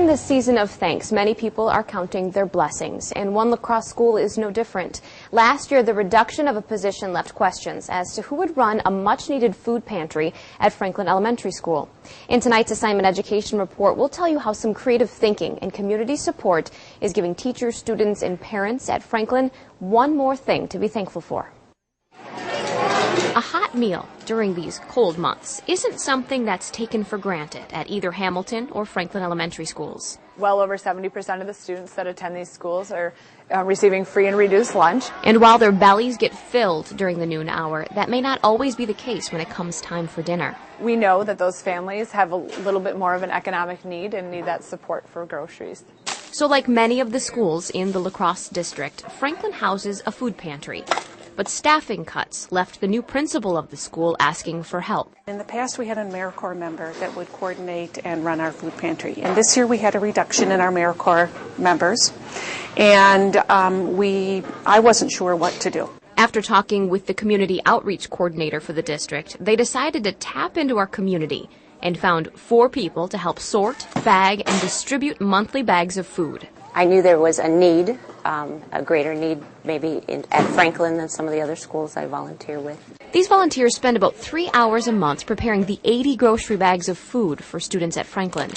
During this season of thanks, many people are counting their blessings, and one La Crosse school is no different. Last year, the reduction of a position left questions as to who would run a much-needed food pantry at Franklin Elementary School. In tonight's Assignment Education Report, we'll tell you how some creative thinking and community support is giving teachers, students, and parents at Franklin one more thing to be thankful for. A hot meal during these cold months isn't something that's taken for granted at either Hamilton or Franklin Elementary schools. Well over 70% of the students that attend these schools are receiving free and reduced lunch. And while their bellies get filled during the noon hour, that may not always be the case when it comes time for dinner. We know that those families have a little bit more of an economic need and need that support for groceries. So like many of the schools in the La Crosse district, Franklin houses a food pantry. But staffing cuts left the new principal of the school asking for help. In the past, we had a AmeriCorps member that would coordinate and run our food pantry. And this year, we had a reduction in our AmeriCorps members. And I wasn't sure what to do. After talking with the community outreach coordinator for the district, they decided to tap into our community and found 4 people to help sort, bag, and distribute monthly bags of food. I knew there was a need, a greater need maybe at Franklin than some of the other schools I volunteer with. These volunteers spend about 3 hours a month preparing the 80 grocery bags of food for students at Franklin.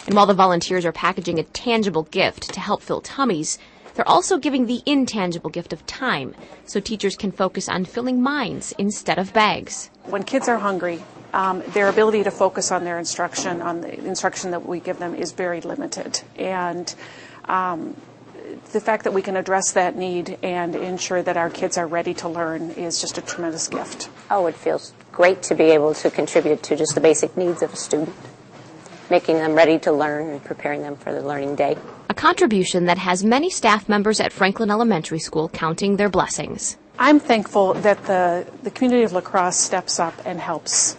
And while the volunteers are packaging a tangible gift to help fill tummies, they're also giving the intangible gift of time so teachers can focus on filling minds instead of bags. When kids are hungry, their ability to focus on their instruction, on the instruction that we give them, is very limited. And the fact that we can address that need and ensure that our kids are ready to learn is just a tremendous gift. Oh, it feels great to be able to contribute to just the basic needs of a student, making them ready to learn and preparing them for the learning day. A contribution that has many staff members at Franklin Elementary School counting their blessings. I'm thankful that the community of La Crosse steps up and helps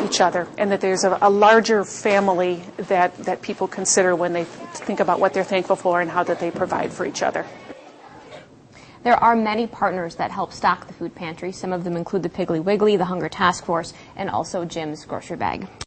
each other, and that there's a larger family that people consider when they think about what they're thankful for and how that they provide for each other. There are many partners that help stock the food pantry. Some of them include the Piggly Wiggly, the Hunger Task Force, and also Jim's Grocery Bag.